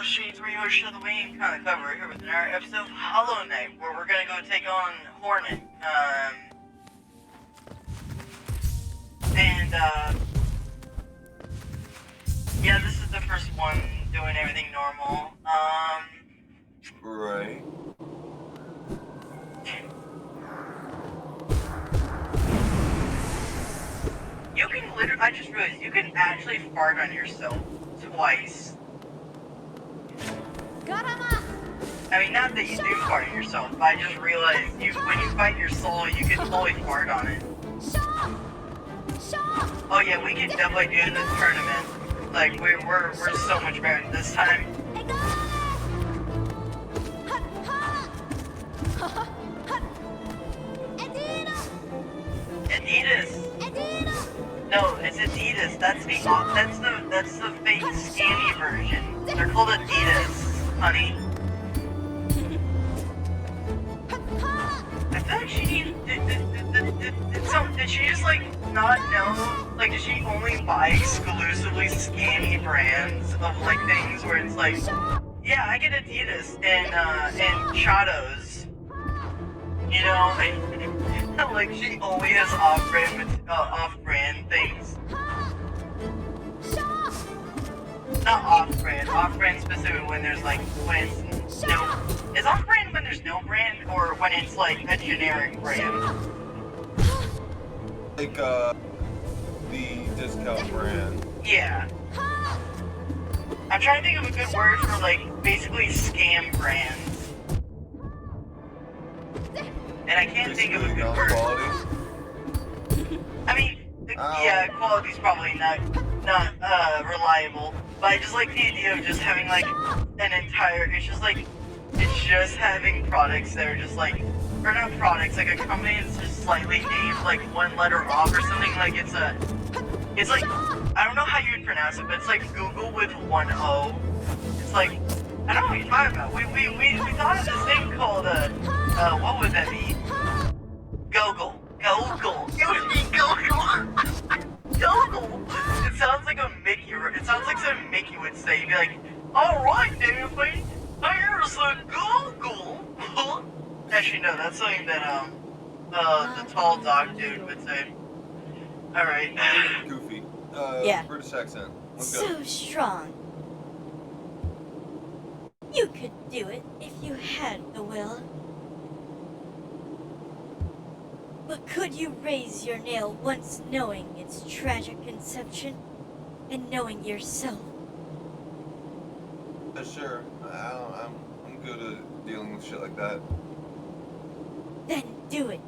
Shades, where you are show the way and kind of cover here with another episode of Hollow Knight, where we're gonna go take on Hornet. Yeah, this is the first one doing everything normal. Right. You can literally, I just realized, you can actually fart on yourself twice. I mean, not that you do fart on yourself, but I just realized when you fight your soul, you can totally fart on it. Oh yeah, we can definitely do this tournament. Like, we're so much better this time. Adidas! No, it's Adidas. That's the fake scammy version. They're called Adidas, honey. I feel like she needs. Did she just like not know? Like, did she only buy exclusively scammy brands of like things where it's like, yeah, I get Adidas and Chatos. You know, like she only has off-brand things. Not off-brand specifically when there's like when it's no. Is off-brand when there's no brand or when it's like a generic brand? Like the discount brand. Yeah. I'm trying to think of a good word for like basically scam brands. And I can't think of a good word. Quality. I mean, yeah, quality's probably not reliable. But I just like the idea of just having like an entire. It's just having products that are just like, or not products, like a company that's just slightly named like one letter off or something. Like it's like, I don't know how you would pronounce it, but it's like Google with one O. It's like, I don't know what you're talking about. We thought of this thing called what would that be? Google. It would be Google. Google. It sounds like a Mickey. It sounds like something Mickey would say. He'd be like, "All right, David, here's the Google." Actually, no, that's something that the tall dog dude would say. All right. Goofy. Yeah. British accent. Let's go. So strong. You could do it if you had the will. But could you raise your nail once knowing its tragic conception and knowing yourself? Sure. I'm good at dealing with shit like that. Then do it.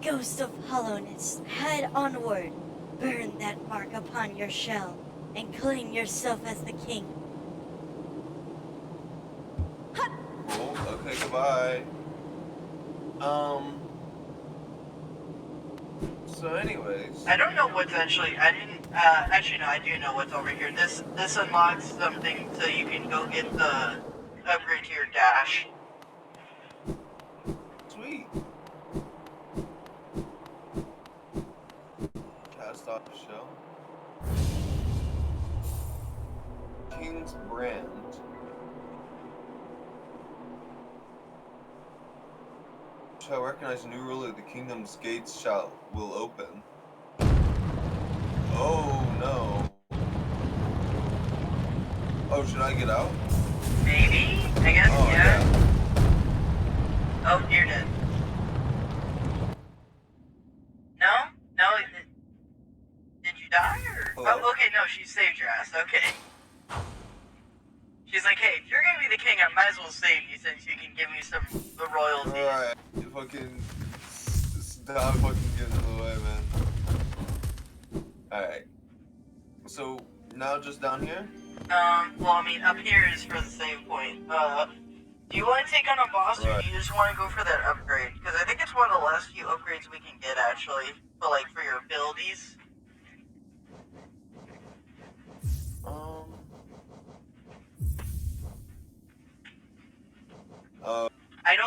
Ghost of hollowness, head onward. Burn that mark upon your shell and claim yourself as the king. Cool. Okay, goodbye. So anyways. I don't know what's actually. I didn't. Actually, no. I do know what's over here. This unlocks something so you can go get the upgrade to your dash. Sweet. Cast off the shell. King's brand. Shall recognize a new ruler, the kingdom's gates will open. Oh no. Oh, should I get out? Maybe? I guess, Oh, yeah. Oh, you're dead. No? No? Did you die, or? Hello? Oh, okay, no, she saved your ass, okay. She's like, hey, if you're gonna be the king, I might as well save you since you can give me some the royalties. Alright, you fucking stop fucking getting in the way, man. Alright. So, now just down here? Well, I mean, up here is for the save point. Do you want to take on a boss, or do you just want to go for that upgrade? Because I think it's one of the last few upgrades we can get, actually, but like, for your abilities. I'd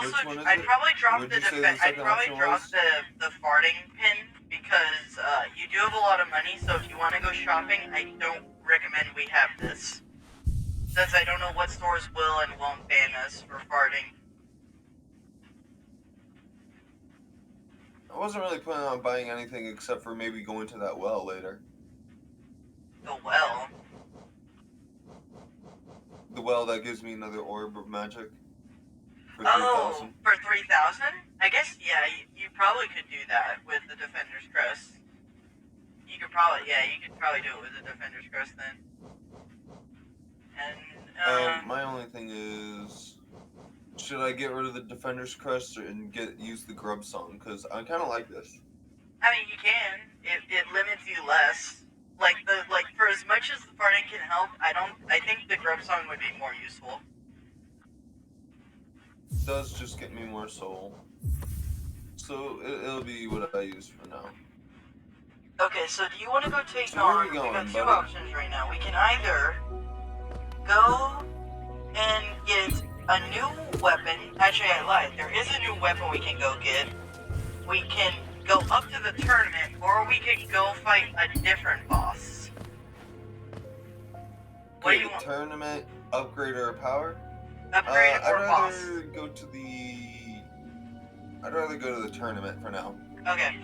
probably drop the the farting pin because you do have a lot of money. So if you want to go shopping, I don't recommend we have this. since I don't know what stores will and won't ban us for farting. I wasn't really planning on buying anything except for maybe going to that well later. The well. The well that gives me another orb of magic. For Oh, 3,000. for 3,000? I guess, yeah, you probably could do that with the Defender's Crest. You could probably do it with the Defender's Crest then. And, my only thing is, should I get rid of the Defender's Crest and use the Grub Song? Because I kind of like this. I mean, you can. It limits you less. Like for as much as the farting can help, I think the Grub Song would be more useful. It does just get me more soul. So it'll be what I use for now. Okay, so do you want to go take So where are on? we going, got two buddy? options right now. We can either go and get a new weapon. Actually, I lied. There is a new weapon we can go get. We can go up to the tournament, or we can go fight a different boss. What do you want? Tournament, upgrade our power? Upgrade or boss? I'd rather go to the tournament for now. Okay.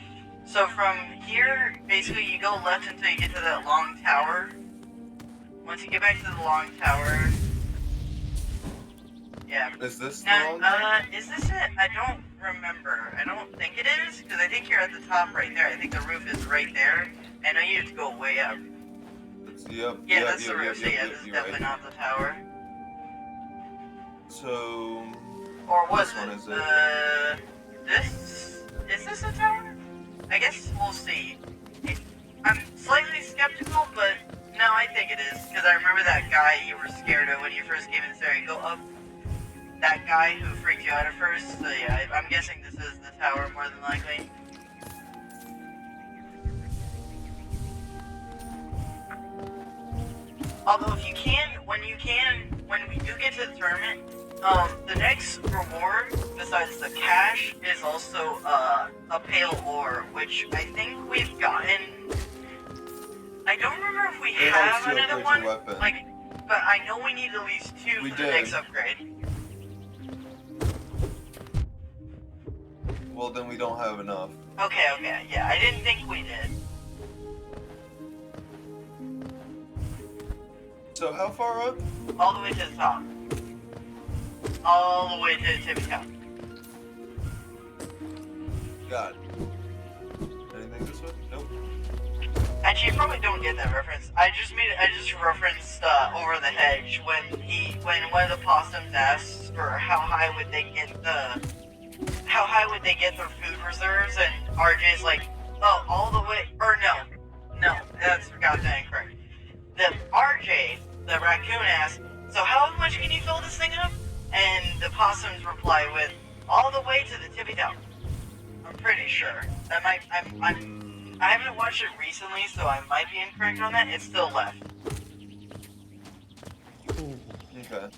So from here, basically you go left until you get to that long tower. Once you get back to the long tower... Yeah. Is this the Now, long tower? is this it? I don't remember. I don't think it is, because I think you're at the top right there. I think the roof is right there. I know you have to go way up. Yeah, that's the roof, so yeah, this is definitely not the tower. So... Or was Which one it? is it? Is this a tower? I guess we'll see. I'm slightly skeptical, but no, I think it is, because I remember that guy you were scared of when you first came in this area. Go up. That guy who freaked you out at first, so yeah, I'm guessing this is the tower more than likely. Although if you can, when we do get to the tournament, the next reward, besides the cash, is also a pale ore, which I think we've gotten. I don't remember if we have another one, like, but I know we need at least two for the next upgrade. Well, then we don't have enough. Okay, yeah, I didn't think we did. So how far up? All the way to the top. All the way to the tippy top. Got it. Anything this way? Nope. Actually, you probably don't get that reference. I just referenced Over the Hedge when one of the possums asks for how high would they get their food reserves, and RJ's like, oh, all the way, or no, that's goddamn incorrect. The RJ, the raccoon, asks, so how much can you fill this thing up? And the possums reply with, all the way to the tippy top. I'm pretty sure. That might, I haven't watched it recently, so I might be incorrect on that. It's still left. Okay.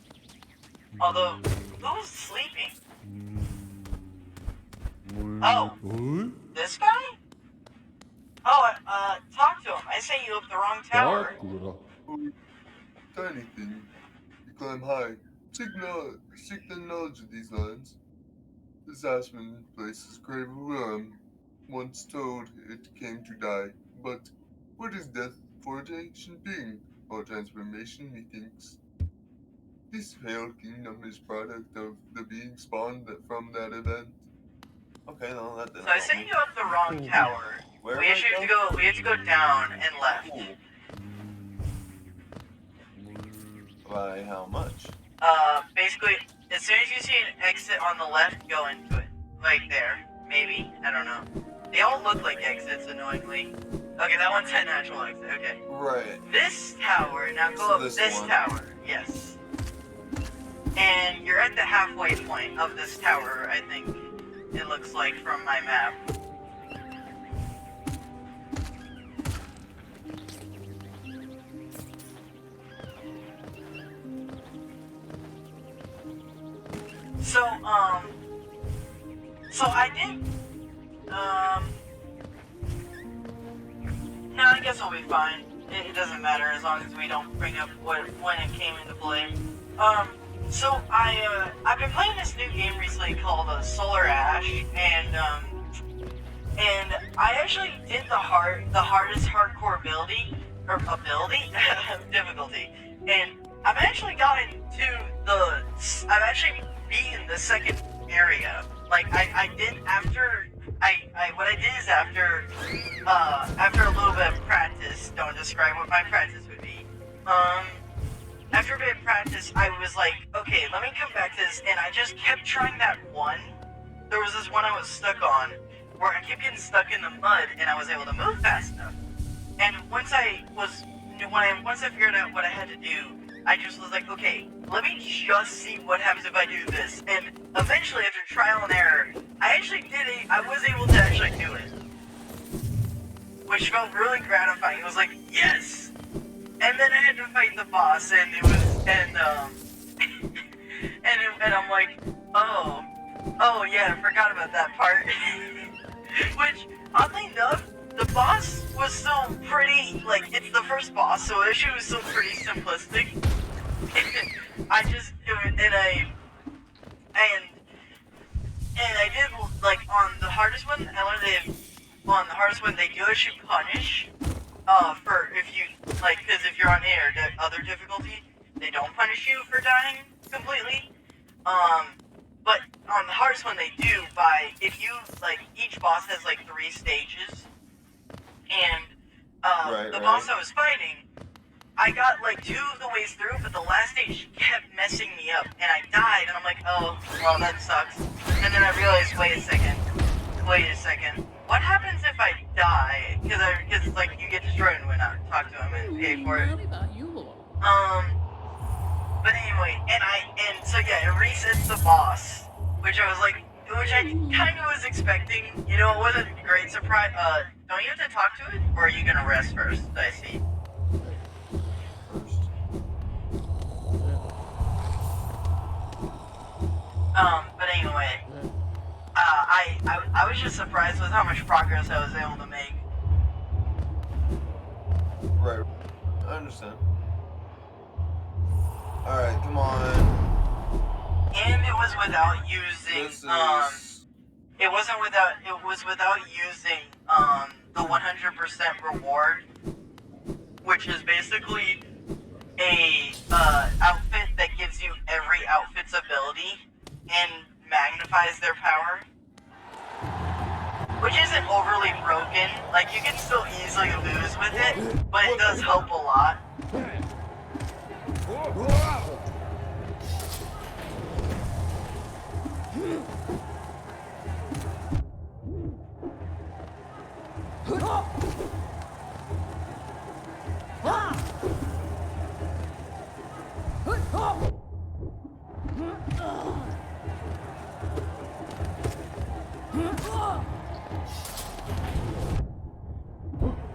Although, who's sleeping? Oh, this guy? Oh, talk to him. I sent you up the wrong tower. Tiny thing. You climb high. Seek the knowledge of these lands. This Ashman place is grave of realm. Once told it came to die. But what is death for an ancient being? Or transformation, methinks. This pale kingdom is product of the being spawned from that event. Okay, no, that didn't. So I sent you up the wrong tower. Where We have to go down and left. By how much? Basically, as soon as you see an exit on the left, go into it. Like there. Maybe? I don't know. They all look like exits, annoyingly. Okay, that one's a natural exit, okay. Right. This tower, now go up this tower. Yes. And you're at the halfway point of this tower, I think. It looks like from my map. So I did, no, I guess I'll be fine. it doesn't matter as long as we don't bring up when it came into play. So I've been playing this new game recently called Solar Ash, and I actually did the hardest hardcore difficulty, and I've actually beaten the second area. Like I did after what I did is after a little bit of practice. Don't describe what my practice would be. After a bit of practice, I was like, okay, let me come back to this, and I just kept trying that one. There was this one I was stuck on, where I kept getting stuck in the mud, and I was able to move fast enough. And once I figured out what I had to do, I just was like, okay, let me just see what happens if I do this. And eventually, after trial and error, I was able to actually do it. Which felt really gratifying. It was like, yes! And then I had to fight the boss, and and I'm like, oh yeah, I forgot about that part. Which, oddly enough, the boss was still pretty, like, it's the first boss, so it was still pretty simplistic. I did, like, on the hardest one, I learned on the hardest one, they do actually punish, because if you're on other difficulty, they don't punish you for dying completely. But on the hardest one, they do each boss has, like, 3 stages, and, the boss I was fighting, I got, like, 2 of the ways through, but the last stage kept messing me up, and I died, and I'm like, oh, well, that sucks. And then I realized, wait a second, what happens if I die? Because like, you get destroyed when I talk to him and pay for it. But anyway, so yeah, it resets the boss, which I kind of was expecting. You know, it wasn't a great surprise. Don't you have to talk to it, or are you gonna rest first? I see. But anyway, I was just surprised with how much progress I was able to make. Right. I understand. Alright, come on. And it was without using, it was without using, the 100% reward, which is basically a, outfit that gives you every outfit's ability and magnifies their power. Which isn't overly broken, like you can still easily lose with it, but it does help a lot.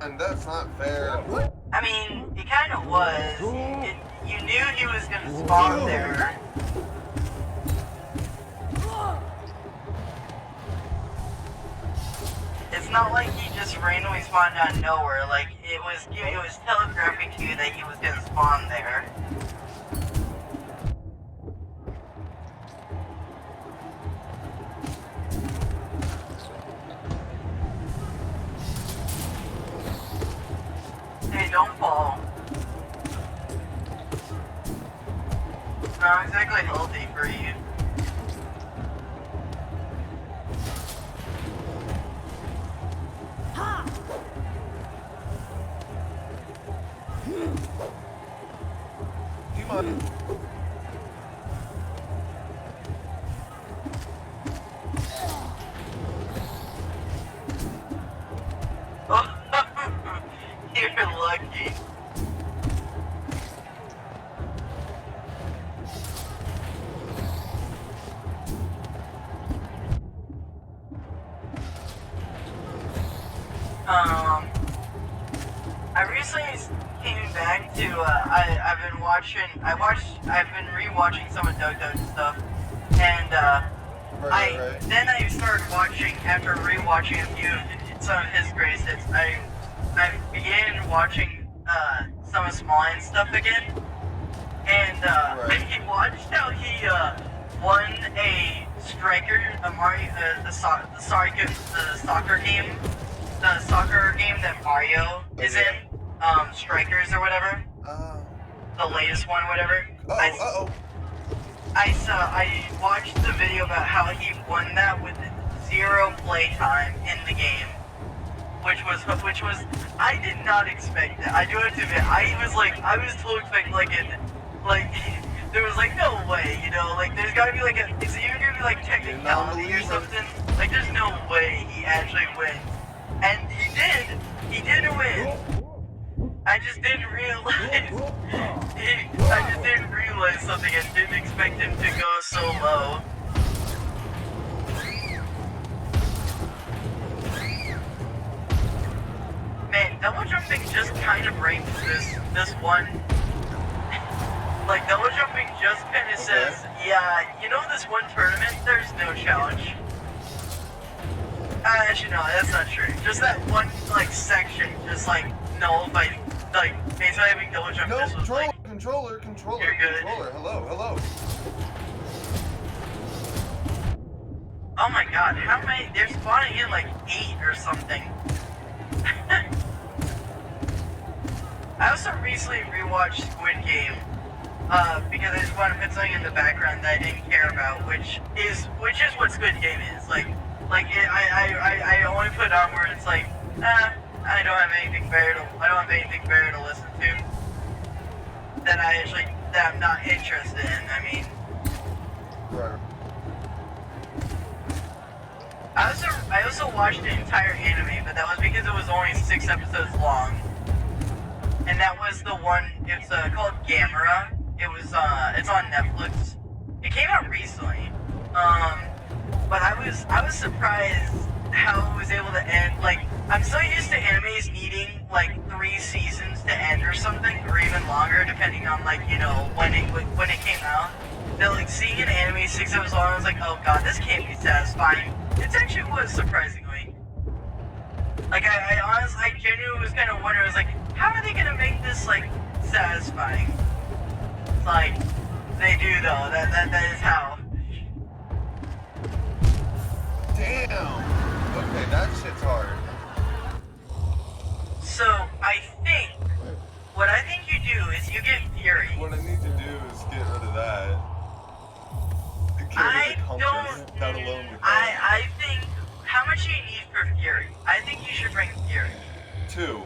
And that's not fair. I mean, it kind of was. You knew he was gonna spawn there. It's not like he just randomly spawned out of nowhere. Like it was telegraphing to you that he was gonna spawn there. Hey, don't fall. It's not exactly healthy for you. Come on. You're lucky. I recently came back to, I've been rewatching some of Doug stuff, and, then I started watching, after rewatching a few of some of his greatest hits, I began watching, some of Smallhand's stuff again, and Right. I watched how he won a striker, a Mario, the soccer game that Mario is yeah. in, Strikers or whatever, the latest one, whatever. I watched the video about how he won that with 0 play time in the game, which was I did not expect that. I do have to admit, I was totally expecting there was like no way, you know, like there's gotta be like it's either gonna be like technicality or something. Like there's no way he actually wins, and he did win. I just didn't realize. I just didn't realize something. I didn't expect him to go so low. Man, double jumping just kind of breaks this one. Like double jumping just kind of says, yeah, you know this one tournament, there's no challenge. Actually, no, that's not true. Just that one like section, just like nullified. Like, basically having double jump No, this was like... controller, You're good. hello. Oh my god, how many... They're spawning in like 8 or something. I also recently rewatched Squid Game, because I just wanted to put something in the background that I didn't care about, which is what Squid Game is. I only put it on where it's like, I don't have anything better to listen to that I'm not interested in. I mean, Right. I also watched the entire anime, but that was because it was only 6 episodes long, and that was the one. It's called Gamera. It's on Netflix. It came out recently. But I was surprised how it was able to end. Like, I'm so used to animes needing like 3 seasons to end or something, or even longer, depending on like, you know, when it came out. That like seeing an anime 6 episodes long, I was like, oh god, this can't be satisfying. It actually was, surprisingly. Like I honestly, I genuinely was kind of wondering, I was like, how are they gonna make this like satisfying? It's like they do though. That is how. Damn. Okay, that shit's hard. So, what I think you do is you get Fury. What I need to do is get rid of that. That alone would help. I think, how much do you need for Fury? I think you should bring Fury. 2.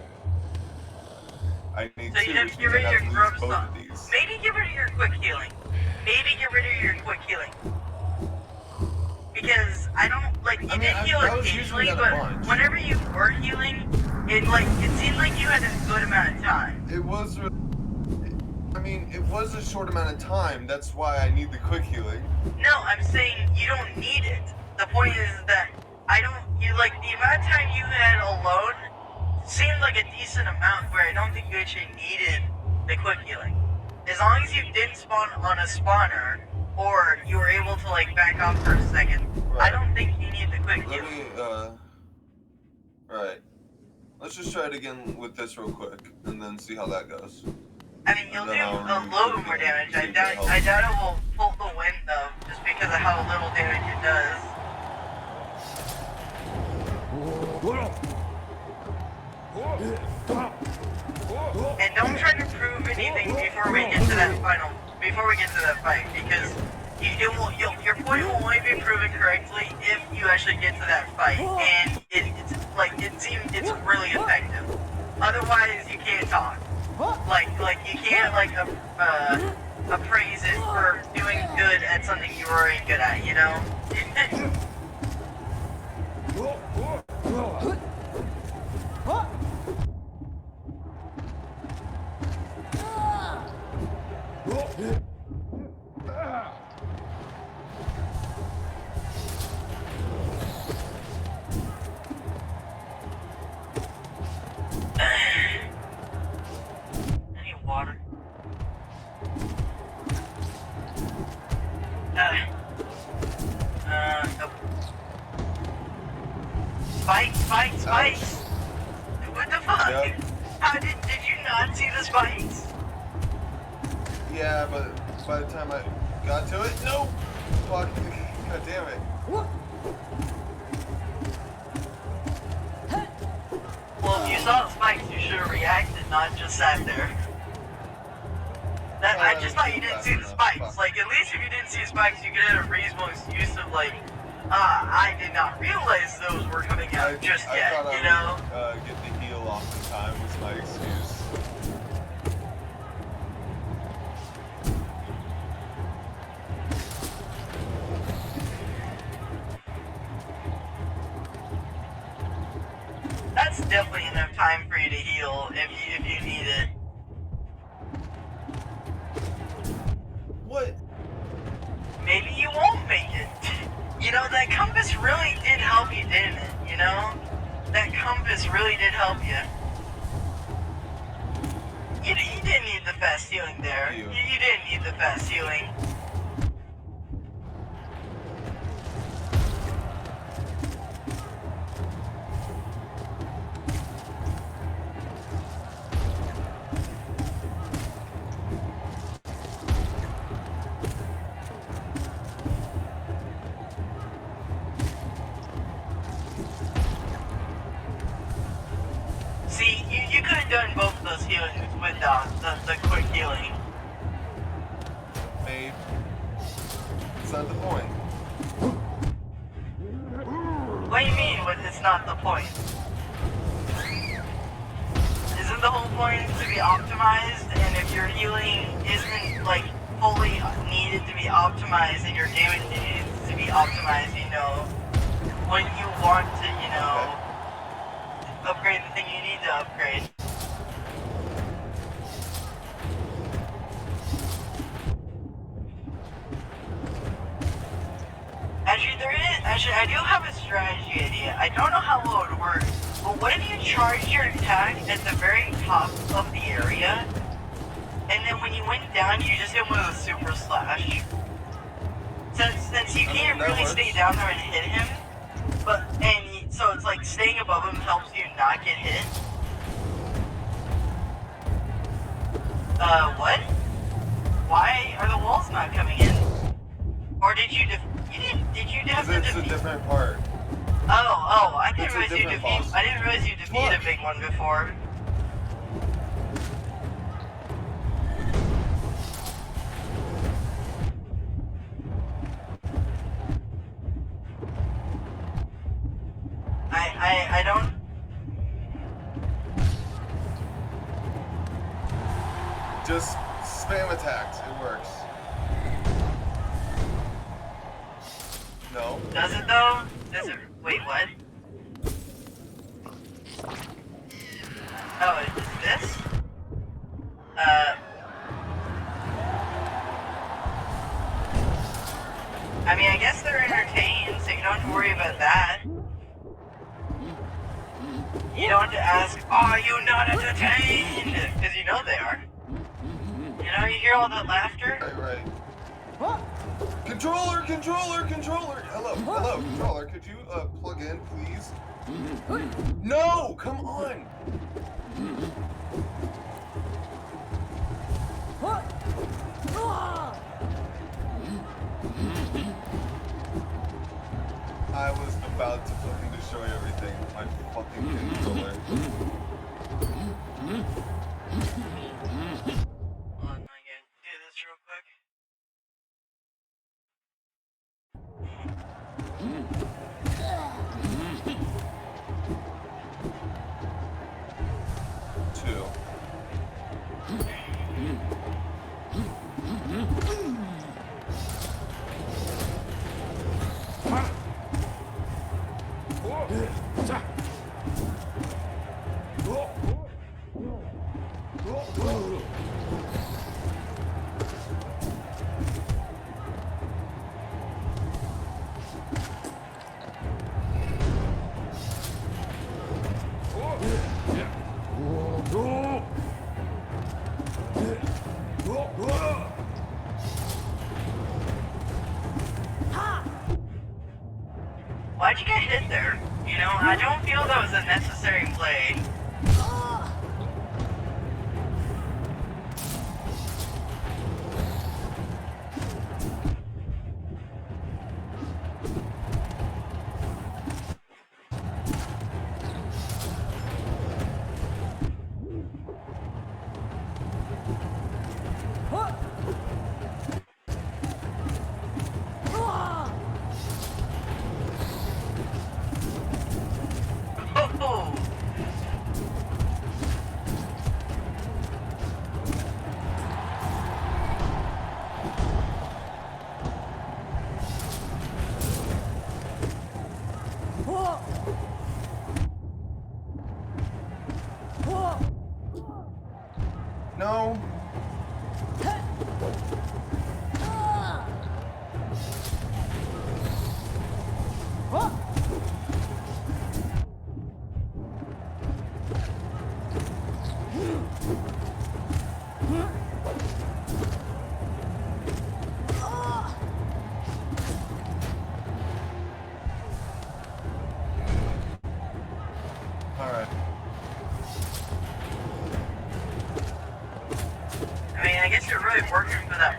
I need So 2. you have Fury, because I your have to grub lose both stuff. of these. Maybe get rid of your quick healing. Because I don't, like, you did heal occasionally, but whenever you were healing, it seemed like you had a good amount of time. It was a short amount of time. That's why I need the quick healing. No, I'm saying you don't need it. The point is that the amount of time you had alone seemed like a decent amount where I don't think you actually needed the quick healing. As long as you didn't spawn on a spawner, or you were able to like back off for a second, Right. I don't think you need the quick Let healing. me, right. Let's just try it again with this real quick, and then see how that goes. I mean, you'll do a little more damage. I doubt it will pull the win though, just because of how little damage it does. And don't try to prove anything before we get to that fight, because your point will only be proven correctly if you actually get to that fight, and it's really effective. Otherwise, you can't talk. Like you can't appraise it for doing good at something you're already good at, you know? I need water. Nope. Spikes! What the fuck? Yep. How did you not see the spikes? Yeah, but by the time I got to it, no! Fuck. God damn it. Well, if you saw the spikes, you should have reacted, not just sat there. I just thought you didn't see the spikes. Like, at least if you didn't see spikes, you could have a reasonable excuse of, like, I did not realize those were coming out just yet, you know? Get the heal off in time was my excuse. That's definitely enough time for you to heal if you need it. What? Maybe you won't make it. You know, that compass really did help you, didn't it? You know? That compass really did help you. You didn't need the fast healing there. You didn't need the fast healing. See, you could have done both of those healings with the quick healing. Babe. It's not the point. What do you mean it's not the point? Isn't the whole point to be optimized, and if your healing isn't, like, fully needed to be optimized and your damage needs to be optimized, you know, when you want to, you know, upgrade the thing you need to upgrade. Actually, I do have a strategy idea. I don't know how well it would work, but what if you charge your attack at the very top of the area, and then when you went down, you just hit him with a super slash? Since you can't really stay down there and hit him, so it's like staying above him helps you not get hit. What? Why are the walls not coming in? Or did you have to It's a defeat? different part. Oh, I didn't It's a realize you different defeat. boss. I didn't realize you defeated a big one before. I don't. Just spam attacks. It works. No. Does it though? Does it? Wait, what? Oh, is this? I mean, I guess they're entertained, so you don't have to worry about that. You don't have to ask, are you not entertained? Because you know they are. You know, you hear all that laughter? Right. Controller! Hello, controller. Could you plug in, please? No! Come on! I was about to fucking destroy everything with my fucking controller. Hold on, I gotta do this real quick. 2. Why'd you get hit there? You know, I don't feel that was a necessary play.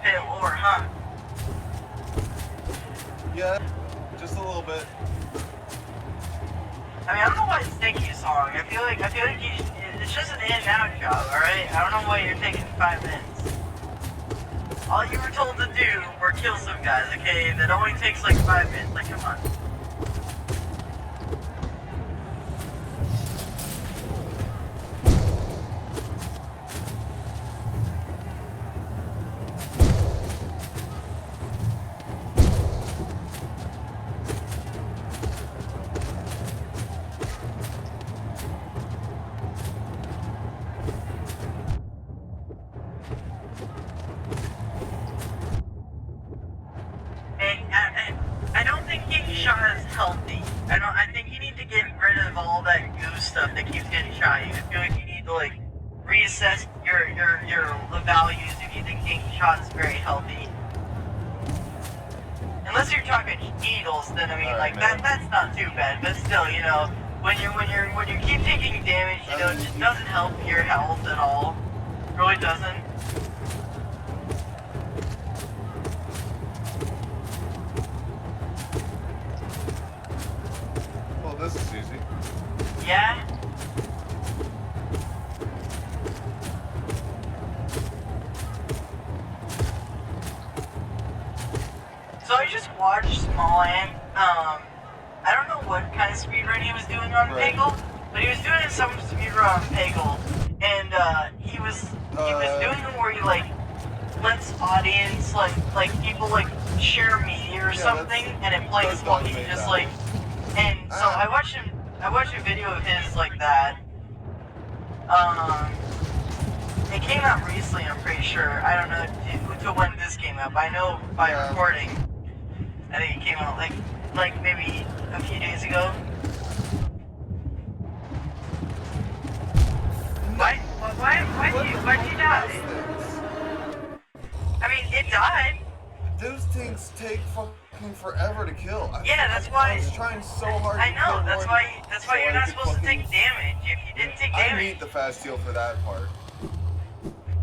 pit lore, huh? Yeah, just a little bit. I mean, I don't know why it's taking you so long. I feel like it's just an in and out job, alright? I don't know why you're taking 5 minutes. All you were told to do were kill some guys, okay? That only takes like 5 minutes. Like, come on. I don't think getting shot is healthy. I think you need to get rid of all that goo stuff that keeps getting shot at you. I feel like you need to like reassess your values if you think getting shot is very healthy. Unless you're talking needles, then I mean like that's not too bad. But still, you know, when you keep taking damage, you know, it just doesn't help your health at all. It really doesn't. This is easy. Yeah? So I just watched Smallland. I don't know what kind of speedrun he was doing on Peggle, but he was doing some speedrun on Peggle, and he was doing it where he like lets audience like people like share media or something, and it plays while he just like. And so I watched a video of his like that. It came out recently, I'm pretty sure. I don't know to when this came out, but I know by recording. I think it came out like maybe a few days ago. Why'd you die? I mean, it died. Those things take fucking forever to kill. That's why I was trying so hard. I know. That's why you're not supposed to take damage. If you didn't take damage, I need the fast heal for that part.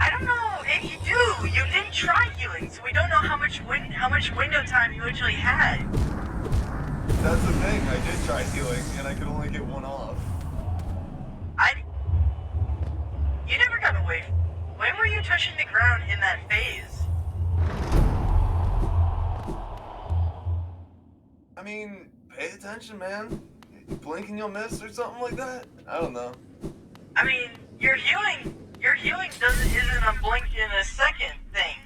I don't know if you do. You didn't try healing, so we don't know how much window time you actually had. That's the thing. I did try healing, and I could only get one off. You never got away. When were you touching the ground in that phase? I mean, pay attention, man. You blink and you'll miss or something like that. I don't know. I mean, your healing isn't a blink in a second thing.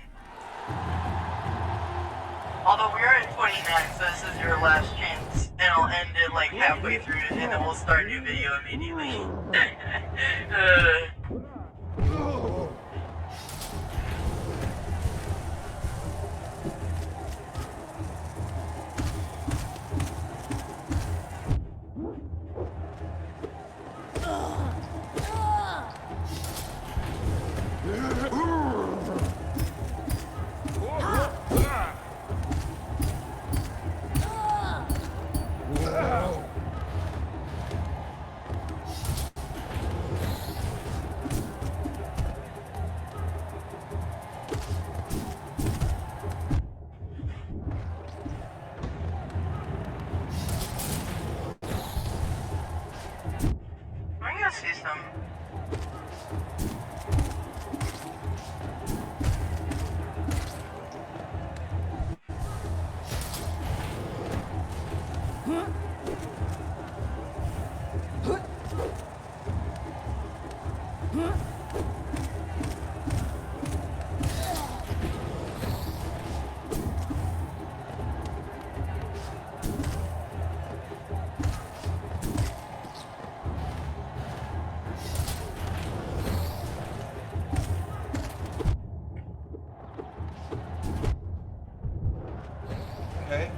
Although we are at 29, so this is your last chance, and I'll end it like halfway through, and then we'll start a new video immediately. See some. Okay.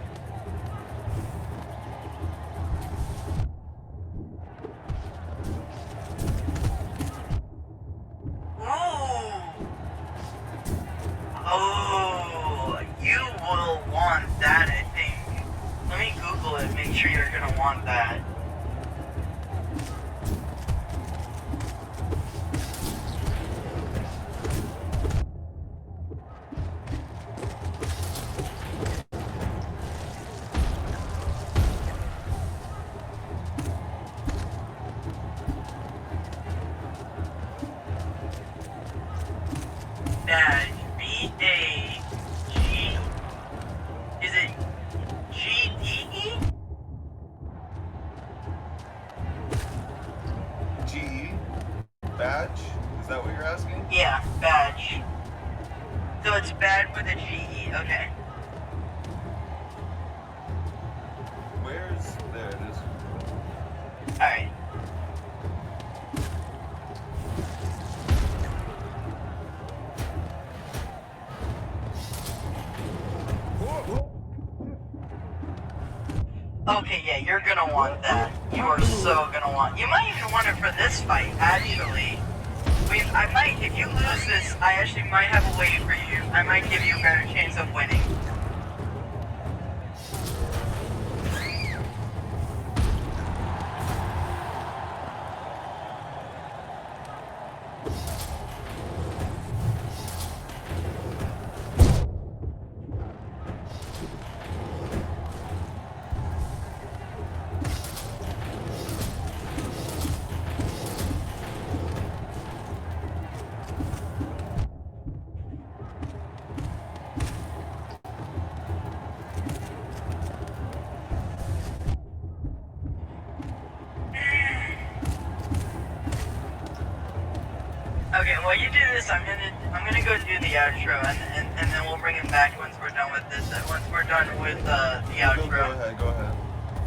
Oh, you will want that, I think. Let me Google it, make sure you're gonna want that. Okay. Where's... There it is. Alright. Okay, yeah, you're gonna want that. You are so gonna want. You might even want it for this fight, actually. I might, if you lose this, I actually might have a way for you. I might give you a better chance of winning. Okay, while you do this, I'm gonna go do the outro, and then we'll bring it back once we're done with this. Once we're done with the outro. Go ahead.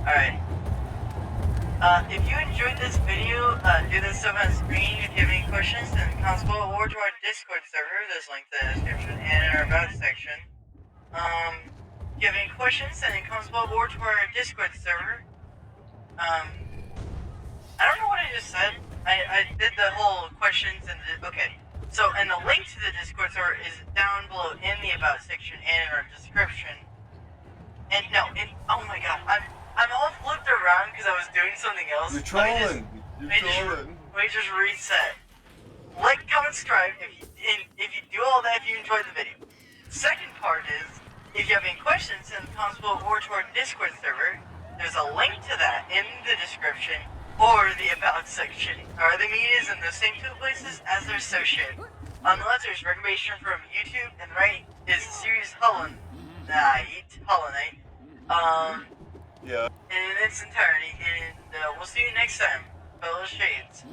All right. If you enjoyed this video, do the stuff on screen. If you have any questions, then comments below or to our Discord server. There's a link to the description and in our about section. If you have any questions, then comments below or to our Discord server. I don't know what I just said. I did the whole questions and okay. So, and the link to the Discord server is down below in the about section and in our description. And no, oh my god, I'm all flipped around because I was doing something else. You're trolling. Let me just reset. Like, comment, subscribe if you do all that, if you enjoyed the video. Second part is, if you have any questions, send the comments below or to our Discord server. There's a link to that in the description or the about section. Or the media is in the same two places as they're associated. On the left, there's recommendation from YouTube, and the right is the series Hollow Knight. Yeah. In its entirety, and we'll see you next time, fellow Shades.